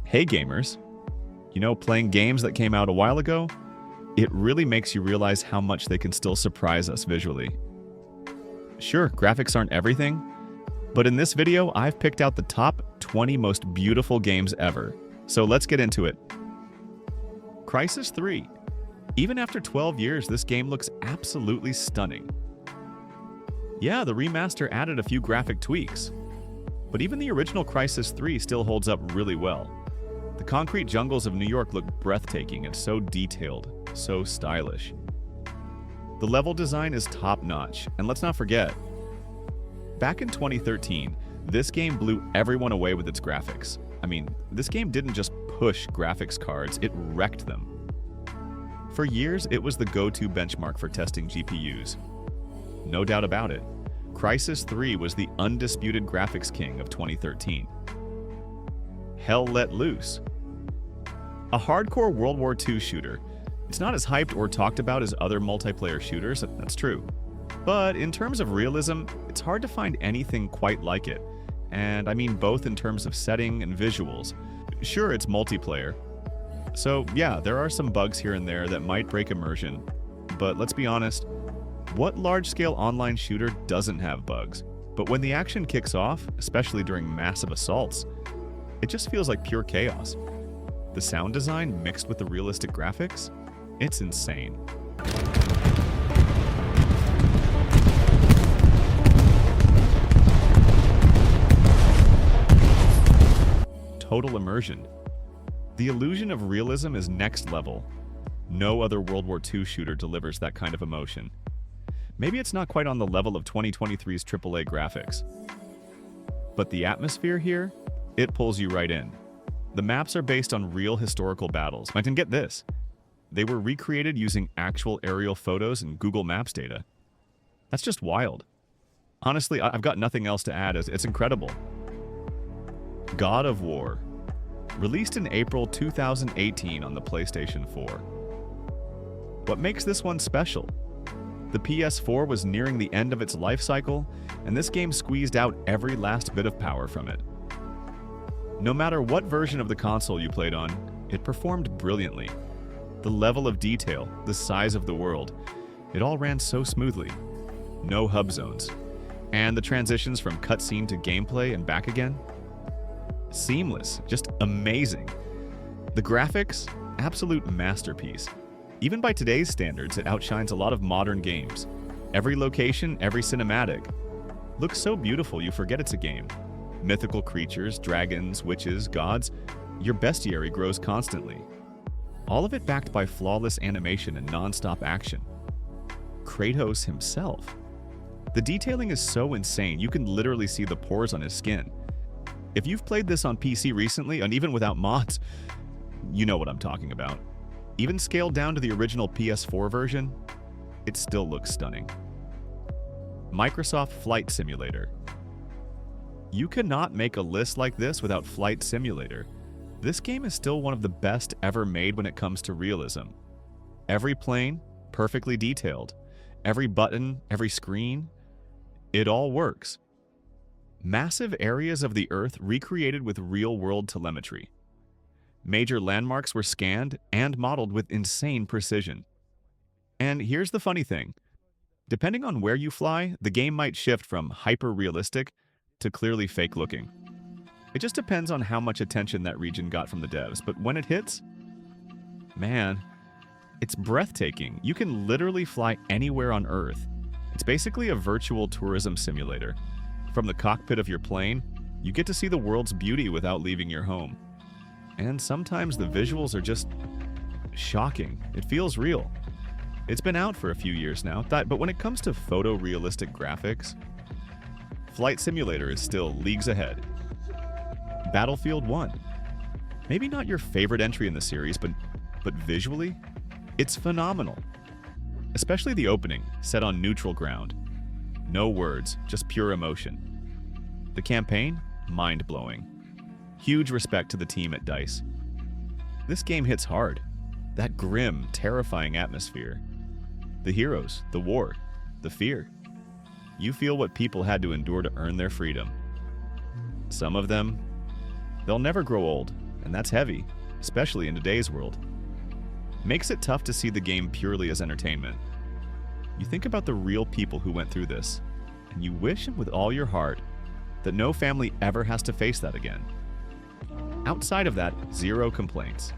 Hey gamers, playing games that came out a while ago, it really makes you realize how much they can still surprise us visually. Sure, graphics aren't everything, but in this video, I've picked out the top 20 most beautiful games ever. So let's get into it. Crysis 3. Even after 12 years, this game looks absolutely stunning. Yeah, the remaster added a few graphic tweaks, but even the original Crysis 3 still holds up really well. The concrete jungles of New York look breathtaking and so detailed, so stylish. The level design is top-notch, and let's not forget, back in 2013, this game blew everyone away with its graphics. I mean, this game didn't just push graphics cards, it wrecked them. For years, it was the go-to benchmark for testing GPUs. No doubt about it, Crysis 3 was the undisputed graphics king of 2013. Hell let loose. A hardcore World War II shooter. It's not as hyped or talked about as other multiplayer shooters, that's true. But in terms of realism, it's hard to find anything quite like it. And I mean both in terms of setting and visuals. Sure, it's multiplayer. So yeah, there are some bugs here and there that might break immersion. But let's be honest, what large-scale online shooter doesn't have bugs? But when the action kicks off, especially during massive assaults, it just feels like pure chaos. The sound design mixed with the realistic graphics, it's insane. Total immersion. The illusion of realism is next level. No other World War II shooter delivers that kind of emotion. Maybe it's not quite on the level of 2023's AAA graphics. But the atmosphere here, it pulls you right in. The maps are based on real historical battles. And get this, they were recreated using actual aerial photos and Google Maps data. That's just wild. Honestly, I've got nothing else to add. It's incredible. God of War. Released in April 2018 on the PlayStation 4. What makes this one special? The PS4 was nearing the end of its life cycle, and this game squeezed out every last bit of power from it. No matter what version of the console you played on, it performed brilliantly. The level of detail, the size of the world, it all ran so smoothly. No hub zones. And the transitions from cutscene to gameplay and back again? Seamless, just amazing. The graphics, absolute masterpiece. Even by today's standards, it outshines a lot of modern games. Every location, every cinematic looks so beautiful you forget it's a game. Mythical creatures, dragons, witches, gods, your bestiary grows constantly. All of it backed by flawless animation and non-stop action. Kratos himself. The detailing is so insane, you can literally see the pores on his skin. If you've played this on PC recently, and even without mods, you know what I'm talking about. Even scaled down to the original PS4 version, it still looks stunning. Microsoft Flight Simulator. You cannot make a list like this without Flight Simulator. This game is still one of the best ever made when it comes to realism. Every plane, perfectly detailed. Every button, every screen, it all works. Massive areas of the Earth recreated with real-world telemetry. Major landmarks were scanned and modeled with insane precision. And here's the funny thing. Depending on where you fly, the game might shift from hyper-realistic to clearly fake-looking. It just depends on how much attention that region got from the devs, but when it hits, man, it's breathtaking. You can literally fly anywhere on Earth. It's basically a virtual tourism simulator. From the cockpit of your plane, you get to see the world's beauty without leaving your home. And sometimes the visuals are just shocking. It feels real. It's been out for a few years now, but when it comes to photorealistic graphics, Flight Simulator is still leagues ahead. Battlefield 1. Maybe not your favorite entry in the series, but visually, it's phenomenal. Especially the opening, set on neutral ground. No words, just pure emotion. The campaign, mind-blowing. Huge respect to the team at DICE. This game hits hard. That grim, terrifying atmosphere. The heroes, the war, the fear. You feel what people had to endure to earn their freedom. Some of them, they'll never grow old, and that's heavy, especially in today's world. Makes it tough to see the game purely as entertainment. You think about the real people who went through this, and you wish with all your heart that no family ever has to face that again. Outside of that, zero complaints.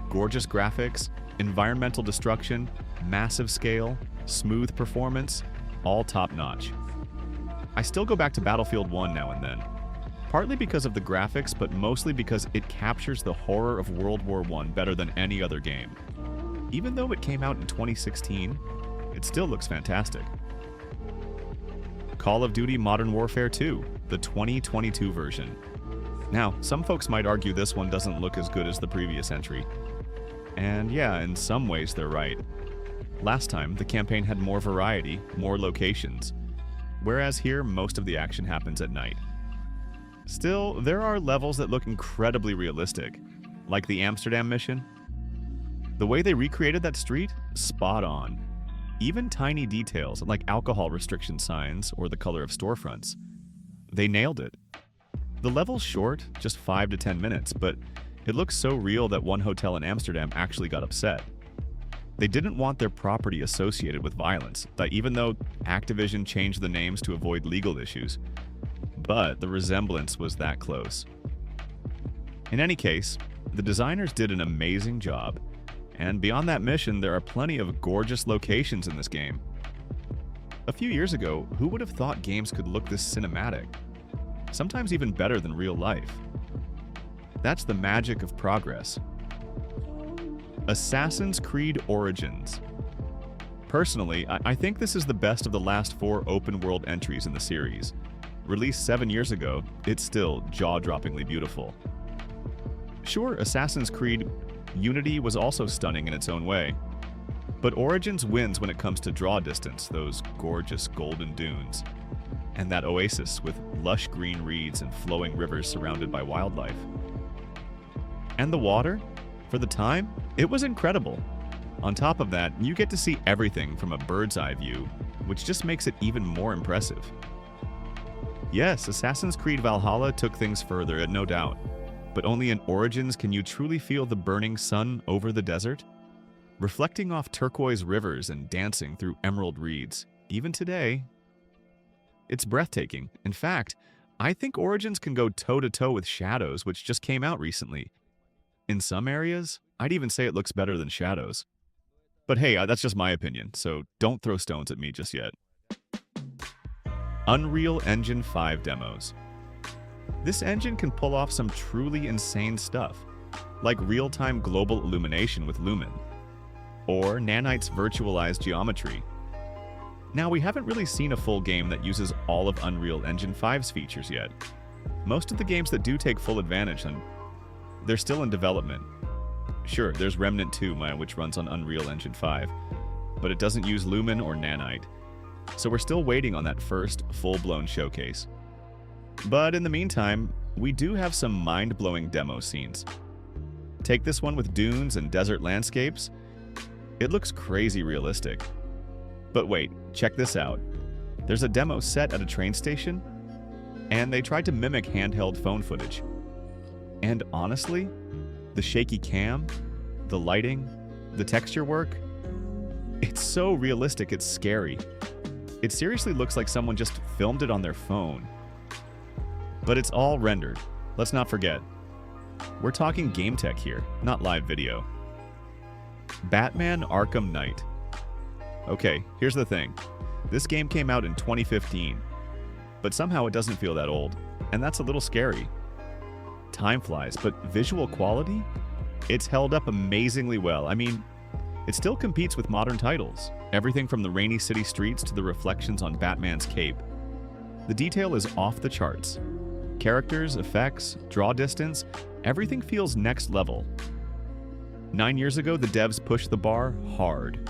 Gorgeous graphics, environmental destruction, massive scale, smooth performance, all top-notch. I still go back to Battlefield 1 now and then, partly because of the graphics, but mostly because it captures the horror of World War I better than any other game. Even though it came out in 2016, it still looks fantastic. Call of Duty Modern Warfare 2, the 2022 version. Now, some folks might argue this one doesn't look as good as the previous entry. And yeah, in some ways they're right. Last time, the campaign had more variety, more locations, whereas here, most of the action happens at night. Still, there are levels that look incredibly realistic, like the Amsterdam mission. The way they recreated that street? Spot on. Even tiny details like alcohol restriction signs or the color of storefronts. They nailed it. The level's short, just 5 to 10 minutes, but it looks so real that one hotel in Amsterdam actually got upset. They didn't want their property associated with violence, even though Activision changed the names to avoid legal issues. But the resemblance was that close. In any case, the designers did an amazing job, and beyond that mission, there are plenty of gorgeous locations in this game. A few years ago, who would have thought games could look this cinematic? Sometimes even better than real life. That's the magic of progress. Assassin's Creed Origins. Personally, I think this is the best of the last 4 open-world entries in the series. Released 7 years ago, it's still jaw-droppingly beautiful. Sure, Assassin's Creed Unity was also stunning in its own way, but Origins wins when it comes to draw distance, those gorgeous golden dunes, and that oasis with lush green reeds and flowing rivers surrounded by wildlife. And the water? For the time, it was incredible. On top of that, you get to see everything from a bird's eye view, which just makes it even more impressive. Yes, Assassin's Creed Valhalla took things further, no doubt, but only in Origins can you truly feel the burning sun over the desert, reflecting off turquoise rivers and dancing through emerald reeds. Even today, it's breathtaking. In fact, I think Origins can go toe-to-toe with Shadows, which just came out recently. In some areas, I'd even say it looks better than Shadows. But hey, that's just my opinion, so don't throw stones at me just yet. Unreal Engine 5 demos. This engine can pull off some truly insane stuff, like real-time global illumination with Lumen, or Nanite's virtualized geometry. Now, we haven't really seen a full game that uses all of Unreal Engine 5's features yet. Most of the games that do take full advantage, they're still in development. Sure, there's Remnant 2, which runs on Unreal Engine 5, but it doesn't use Lumen or Nanite, so we're still waiting on that first full-blown showcase. But in the meantime, we do have some mind-blowing demo scenes. Take this one with dunes and desert landscapes. It looks crazy realistic. But wait, check this out. There's a demo set at a train station, and they tried to mimic handheld phone footage. And honestly, the shaky cam, the lighting, the texture work, it's so realistic it's scary. It seriously looks like someone just filmed it on their phone. But it's all rendered. Let's not forget. We're talking game tech here, not live video. Batman Arkham Knight. Okay, here's the thing. This game came out in 2015, but somehow it doesn't feel that old, and that's a little scary. Time flies, but visual quality? It's held up amazingly well. I mean, it still competes with modern titles. Everything from the rainy city streets to the reflections on Batman's cape. The detail is off the charts. Characters, effects, draw distance, everything feels next level. 9 years ago, the devs pushed the bar hard.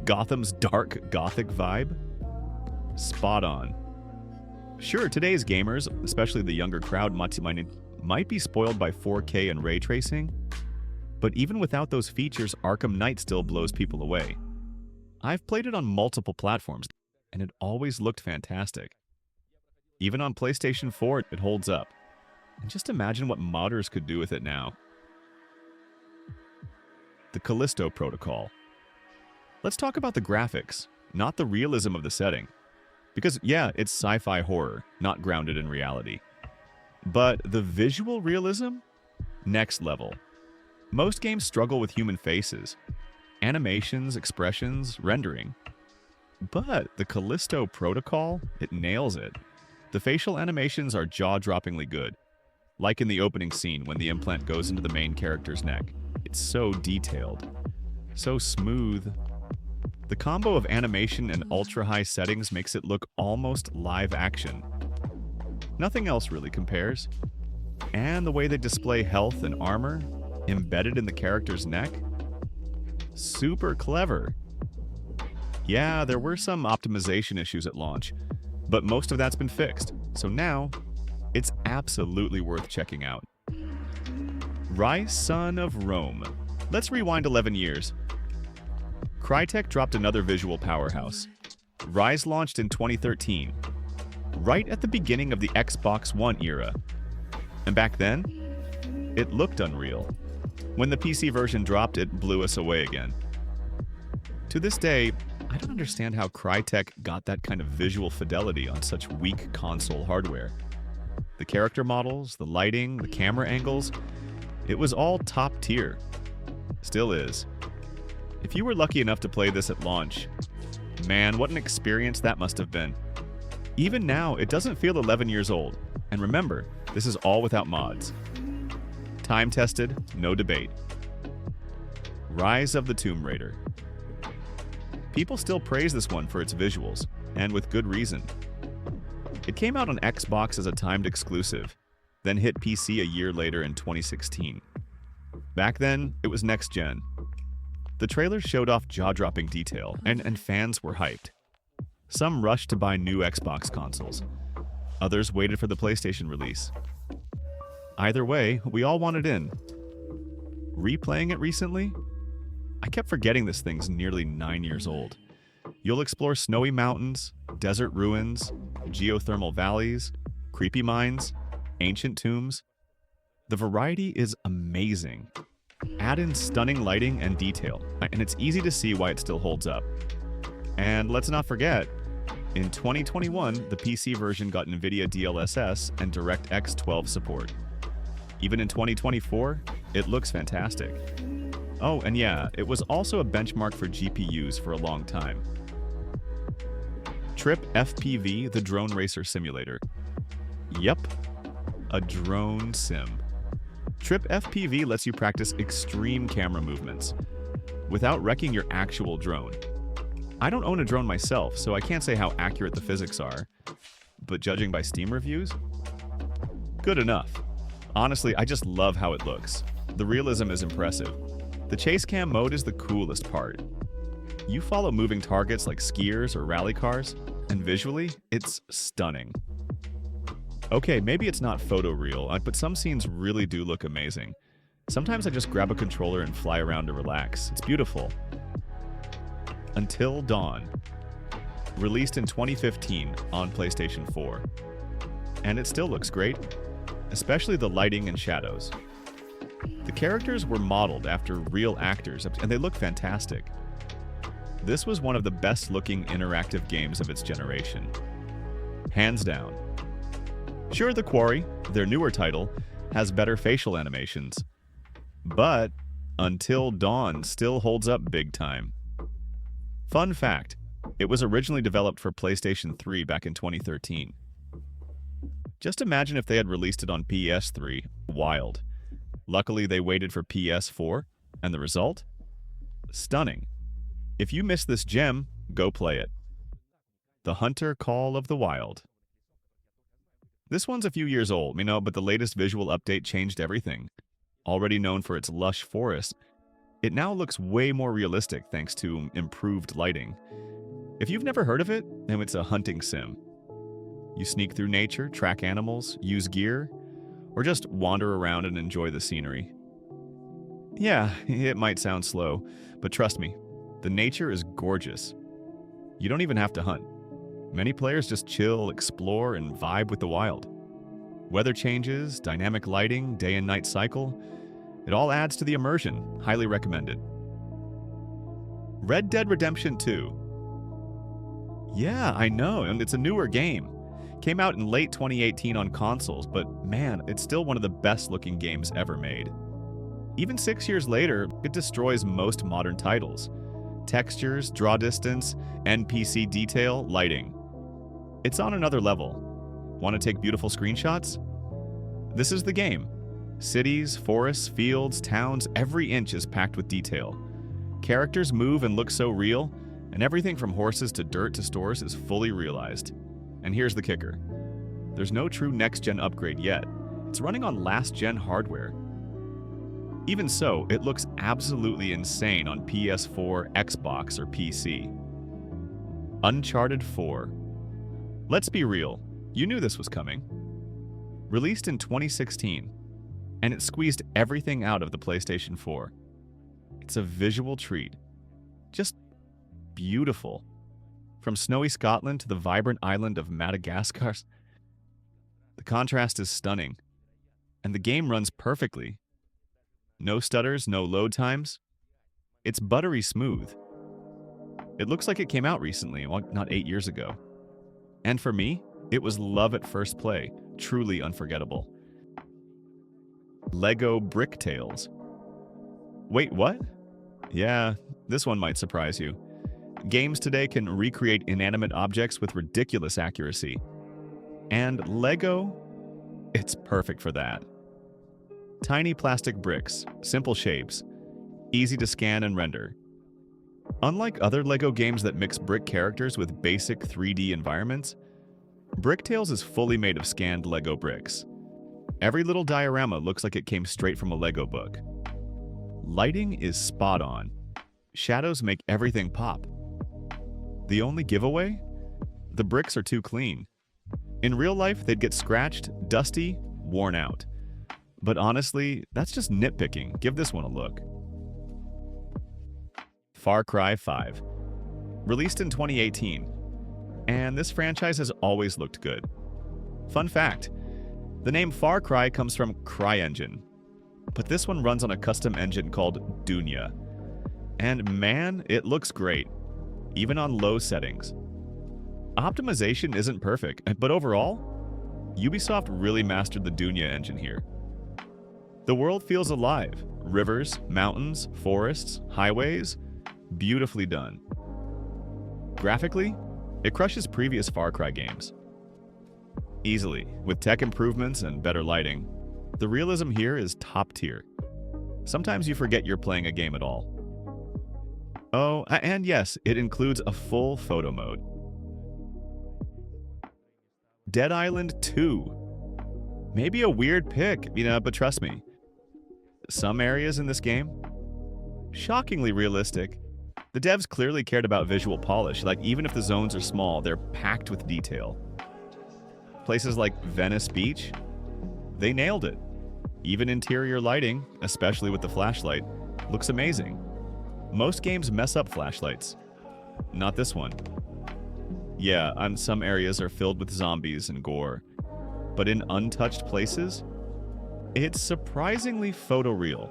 Gotham's dark, gothic vibe? Spot on. Sure, today's gamers, especially the younger crowd, might be spoiled by 4K and ray tracing, but even without those features, Arkham Knight still blows people away. I've played it on multiple platforms, and it always looked fantastic. Even on PlayStation 4, it holds up. And just imagine what modders could do with it now. The Callisto Protocol. Let's talk about the graphics, not the realism of the setting. Because, yeah, it's sci-fi horror, not grounded in reality. But the visual realism? Next level. Most games struggle with human faces. Animations, expressions, rendering. But the Callisto Protocol, it nails it. The facial animations are jaw-droppingly good. Like in the opening scene when the implant goes into the main character's neck. It's so detailed. So smooth. The combo of animation and ultra-high settings makes it look almost live action. Nothing else really compares. And the way they display health and armor embedded in the character's neck? Super clever. Yeah, there were some optimization issues at launch, but most of that's been fixed, so now it's absolutely worth checking out. Ryse, Son of Rome. Let's rewind 11 years. Crytek dropped another visual powerhouse. Ryse launched in 2013, right at the beginning of the Xbox One era. And back then, it looked unreal. When the PC version dropped, it blew us away again. To this day, I don't understand how Crytek got that kind of visual fidelity on such weak console hardware. The character models, the lighting, the camera angles, it was all top tier. Still is. If you were lucky enough to play this at launch, man, what an experience that must have been. Even now, it doesn't feel 11 years old. And remember, this is all without mods. Time-tested, no debate. Rise of the Tomb Raider. People still praise this one for its visuals, and with good reason. It came out on Xbox as a timed exclusive, then hit PC a year later in 2016. Back then, it was next-gen. The trailer showed off jaw-dropping detail, and fans were hyped. Some rushed to buy new Xbox consoles. Others waited for the PlayStation release. Either way, we all wanted in. Replaying it recently? I kept forgetting this thing's nearly 9 years old. You'll explore snowy mountains, desert ruins, geothermal valleys, creepy mines, ancient tombs. The variety is amazing. Add in stunning lighting and detail, and it's easy to see why it still holds up. And let's not forget, in 2021, the PC version got NVIDIA DLSS and DirectX 12 support. Even in 2024, it looks fantastic. Oh, and yeah, it was also a benchmark for GPUs for a long time. Trip FPV, the drone racer simulator. Yep, a drone sim. Trip FPV lets you practice extreme camera movements without wrecking your actual drone. I don't own a drone myself, so I can't say how accurate the physics are, but judging by Steam reviews, good enough. Honestly, I just love how it looks. The realism is impressive. The chase cam mode is the coolest part. You follow moving targets like skiers or rally cars, and visually, it's stunning. Okay, maybe it's not photoreal, but some scenes really do look amazing. Sometimes I just grab a controller and fly around to relax. It's beautiful. Until Dawn. Released in 2015 on PlayStation 4. And it still looks great, especially the lighting and shadows. The characters were modeled after real actors, and they look fantastic. This was one of the best-looking interactive games of its generation. Hands down. Sure, The Quarry, their newer title, has better facial animations. But Until Dawn still holds up big time. Fun fact, it was originally developed for PlayStation 3 back in 2013. Just imagine if they had released it on PS3. Wild. Luckily, they waited for PS4, and the result? Stunning. If you missed this gem, go play it. The Hunter Call of the Wild. This one's a few years old, but the latest visual update changed everything. Already known for its lush forest, it now looks way more realistic thanks to improved lighting. If you've never heard of it, then it's a hunting sim. You sneak through nature, track animals, use gear, or just wander around and enjoy the scenery. Yeah, it might sound slow, but trust me, the nature is gorgeous. You don't even have to hunt. Many players just chill, explore, and vibe with the wild. Weather changes, dynamic lighting, day and night cycle, it all adds to the immersion. Highly recommended. Red Dead Redemption 2. Yeah, I know, and it's a newer game. Came out in late 2018 on consoles, but man, it's still one of the best looking games ever made. Even 6 years later, it destroys most modern titles. Textures, draw distance, NPC detail, lighting. It's on another level. Want to take beautiful screenshots? This is the game. Cities, forests, fields, towns, every inch is packed with detail. Characters move and look so real, and everything from horses to dirt to stores is fully realized. And here's the kicker. There's no true next-gen upgrade yet. It's running on last-gen hardware. Even so, it looks absolutely insane on PS4, Xbox, or PC. Uncharted 4. Let's be real, you knew this was coming. Released in 2016, and it squeezed everything out of the PlayStation 4. It's a visual treat. Just beautiful. From snowy Scotland to the vibrant island of Madagascar, the contrast is stunning, and the game runs perfectly. No stutters, no load times. It's buttery smooth. It looks like it came out recently, not 8 years ago. And for me, it was love at first play, truly unforgettable. Lego Brick Tales. Wait, what? Yeah, this one might surprise you. Games today can recreate inanimate objects with ridiculous accuracy. And Lego, it's perfect for that. Tiny plastic bricks, simple shapes, easy to scan and render. Unlike other Lego games that mix brick characters with basic 3D environments, Bricktales is fully made of scanned Lego bricks. Every little diorama looks like it came straight from a Lego book. Lighting is spot on. Shadows make everything pop. The only giveaway? The bricks are too clean. In real life, they'd get scratched, dusty, worn out. But honestly, that's just nitpicking. Give this one a look. Far Cry 5. Released in 2018. And this franchise has always looked good. Fun fact, the name Far Cry comes from CryEngine, but this one runs on a custom engine called Dunya. And man, it looks great, even on low settings. Optimization isn't perfect, but overall, Ubisoft really mastered the Dunya engine here. The world feels alive. Rivers, mountains, forests, highways, beautifully done. Graphically, it crushes previous Far Cry games. Easily, with tech improvements and better lighting, the realism here is top tier. Sometimes you forget you're playing a game at all. Oh, and yes, it includes a full photo mode. Dead Island 2. Maybe a weird pick, but trust me. Some areas in this game, shockingly realistic. The devs clearly cared about visual polish, like even if the zones are small, they're packed with detail. Places like Venice Beach, they nailed it. Even interior lighting, especially with the flashlight, looks amazing. Most games mess up flashlights. Not this one. Yeah, some areas are filled with zombies and gore, but in untouched places, it's surprisingly photoreal.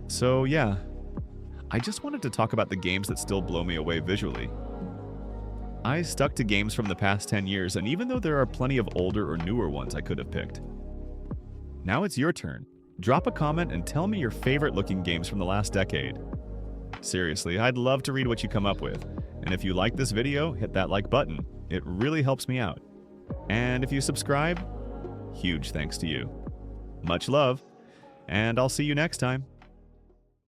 So yeah, I just wanted to talk about the games that still blow me away visually. I stuck to games from the past 10 years, and even though there are plenty of older or newer ones I could have picked. Now it's your turn. Drop a comment and tell me your favorite looking games from the last decade. Seriously, I'd love to read what you come up with. And if you like this video, hit that like button. It really helps me out. And if you subscribe, huge thanks to you. Much love, and I'll see you next time.